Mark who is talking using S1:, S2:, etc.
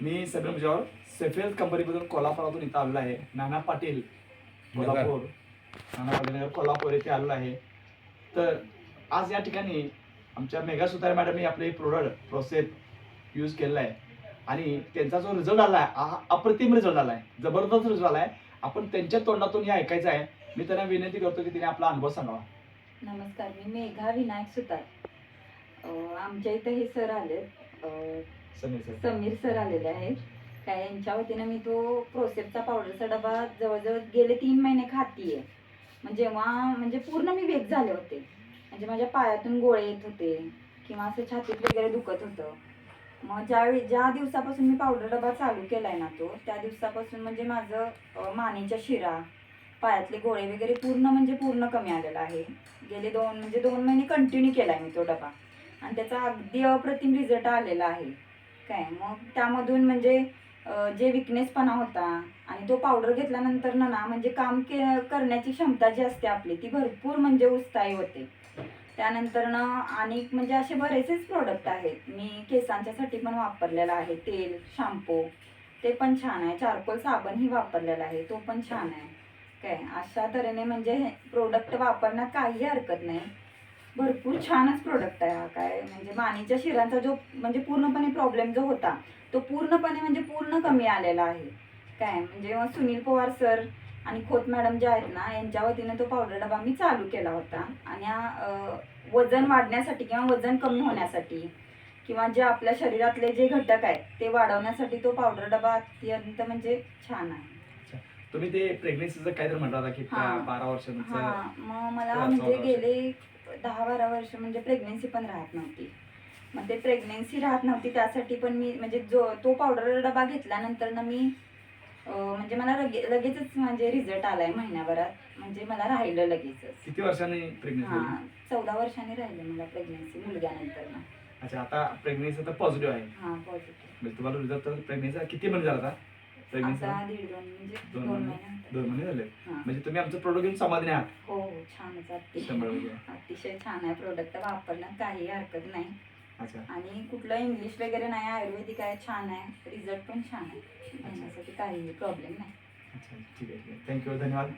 S1: मी समीर मुजावर सेफेल कंपनीमधून कोल्हापुरातून इथं आलेलो आहे. नाना पाटील कोल्हापूर, नाना पाटील नगर कोल्हापूर येथे आलेलो आहे. तर आज या ठिकाणी आमच्या मेघा सुतारे मॅडमने आपले प्रोडक्ट प्रोसेस यूज केलेला आहे आणि त्यांचा जो रिझल्ट आला आहे हा अप्रतिम रिझल्ट आला आहे, जबरदस्त रिझल्ट आला आहे. आपण त्यांच्या तोंडातून हे ऐकायचं आहे. मी त्यांना विनंती करतो की त्यांनी आपला अनुभव सांगावा.
S2: नमस्कार, मी मेघा विनायक सुतार. आमच्या इथे हे सर आले, समीर सर आलेले आहेत. काय यांच्या वतीनं मी तो प्रोसेसचा पावडरचा डबा जवळजवळ गेले 3 महिने खातीये. जेव्हा पूर्ण मी वेग झाले होते. माझ्या पायातून गोळे येत होते किंवा असं छातीत वगैरे दुखत होतं. मग ज्या दिवसापासून मी पावडर डबा चालू केलाय ना, त्या दिवसापासून माझं मानेच्या शिरा, पायातले गोळे वगैरे पूर्ण कमी आलेला आहे. गेले 2 महिने कंटिन्यू केलाय मी तो डबा आणि त्याचा अगदी अप्रतिम रिझल्ट आलेला आहे. काय मग त्यामधून जे विकनेसपणा होता आणि तो पावडर घेतल्यानंतर ना काम करण्याची क्षमता जी असते आपली ती भरपूर उत्साही होते. त्यानंतर आणि असे बरेचसेच प्रोडक्ट आहेत. मी केसांच्यासाठी पण वापरलेला आहे. तेल, शॅम्पू ते पण छान आहे. चारकोल साबणही वापरलेला आहे, तो पण छान आहे. काय अशा तऱ्हेने हे प्रोडक्ट वापरण्यात काही हरकत नाही. भरपूर छानच प्रोडक्ट आहे हा. काय मानेच्या शिरांचा जो पूर्णपणे प्रॉब्लेम जो होता तो पूर्णपणे पूर्ण कमी आलेला आहे. काय सुनील पवार सर आणि खोत मॅडम जे आहेत ना, यांच्या वतीने तो पावडर डबा मी चालू केला होता आणि वजन वाढण्यासाठी किंवा वजन कमी होण्यासाठी किंवा जे आपल्या शरीरातले जे घटक आहेत ते वाढवण्यासाठी तो पावडर डबा अत्यंत छान आहे.
S1: तुम्ही ते प्रेग्नेन्सीचं काहीतरी म्हणता होता की 12 वर्षांचं.
S2: मग मला गेले 10-12 वर्ष प्रेग्नेन्सी पण राहत नव्हती. मग ते प्रेग्नेन्सी राहत नव्हती त्यासाठी पण मी तो पावडर डबा घेतल्यानंतर ना मी मला लगेचच रिझल्ट आलाय महिन्याभरात. मला राहिलं लगेचच.
S1: किती वर्षांनी प्रेग्नेन्सी?
S2: 14 वर्षांनी राहिलं मला प्रेग्नेन्सी मुलग्यानंतर ना.
S1: अच्छा, आता प्रेग्नेन्सी तर पॉझिटिव्ह आहे.
S2: पॉझिटिव्ह.
S1: तुम्हाला रिझल्ट प्रेग्नेन्सी किती महिने झाला आता? प्रेग्नेन्सी
S2: आता 2 महिने.
S1: 2 महिने झाले. तुम्ही आमचं प्रोडक्ट घेऊन समाधानी आहात?
S2: हो, छानच. अतिशय छान आहे प्रोडक्ट, वापरण्यात काही हरकत नाही. आणि कुठलं इंग्लिश वगैरे नाही, आयुर्वेदिक आहे, छान आहे. रिझल्ट पण छान आहे, घेण्यासाठी काही प्रॉब्लेम नाही.
S1: अच्छा, ठीक आहे. थँक्यू, धन्यवाद.